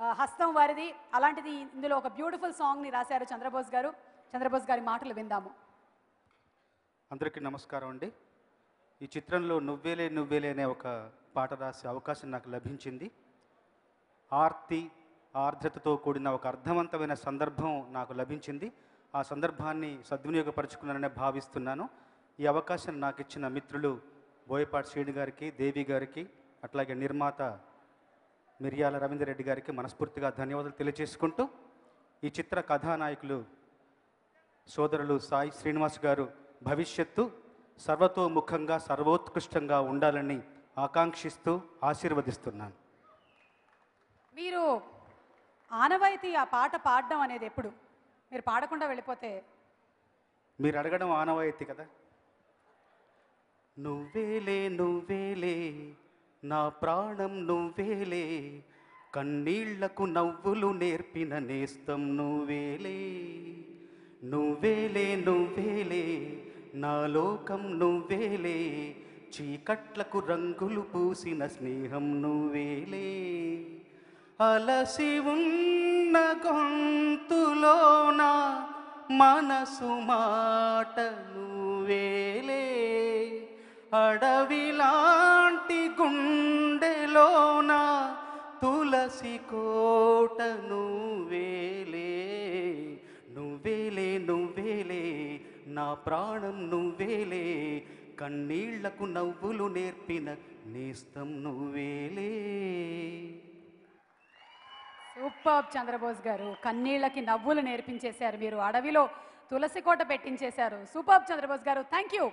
హస్తం వారిది. అలాంటిది ఇందులో ఒక బ్యూటిఫుల్ సాంగ్ని రాశారు చంద్రబోస్ గారు. చంద్రబోస్ గారి మాటలు విందాము. అందరికీ నమస్కారం అండి. ఈ చిత్రంలో నువ్వేలే నువ్వేలే అనే ఒక పాట రాసే అవకాశం నాకు లభించింది. ఆర్తి ఆర్ద్రతతో కూడిన ఒక అర్థవంతమైన సందర్భం నాకు లభించింది. ఆ సందర్భాన్ని సద్వినియోగపరుచుకున్నాననే భావిస్తున్నాను. ఈ అవకాశం నాకు ఇచ్చిన మిత్రులు బోయపాటి శ్రీని గారికి, దేవి గారికి, అట్లాగే నిర్మాత మిర్యాల రవీందర్ రెడ్డి గారికి మనస్ఫూర్తిగా ధన్యవాదాలు తెలియజేసుకుంటూ, ఈ చిత్ర కథానాయకులు సోదరులు సాయి శ్రీనివాస్ గారు భవిష్యత్తు సర్వతోముఖంగా సర్వోత్కృష్టంగా ఉండాలని ఆకాంక్షిస్తూ ఆశీర్వదిస్తున్నాను. మీరు ఆనవాయితీ ఆ పాట పాడడం అనేది ఎప్పుడు? మీరు పాడకుండా వెళ్ళిపోతే? మీరు అడగడం ఆనవాయితీ కదా. నువ్వేలే నువ్వేలే నా ప్రాణం నువ్వేలే, కన్నీళ్లకు నవ్వులు నేర్పిన నేస్తం నువ్వేలే. నువ్వేలే నువ్వేలే నా లోకం నువ్వేలే, చీకట్లకు రంగులు పూసిన స్నేహం నువ్వేలే. అలసి ఉన్న గొంతులోన మనసు మాట నువ్వేలే, అడవిలాంటి గుండెలోన తులసి కోట నువ్వేలే. నువ్వేలే నువ్వేలే నా ప్రాణం నువ్వేలే, కన్నీళ్లకు నవ్వులు నేర్పిన నేస్తం నువ్వేలే. సూపర్ చంద్రబోస్ గారు, కన్నీళ్ళకి నవ్వులు నేర్పించేశారు మీరు, అడవిలో తులసి కోట పెట్టించేశారు. సూపర్ చంద్రబోస్ గారు, థ్యాంక్ యూ.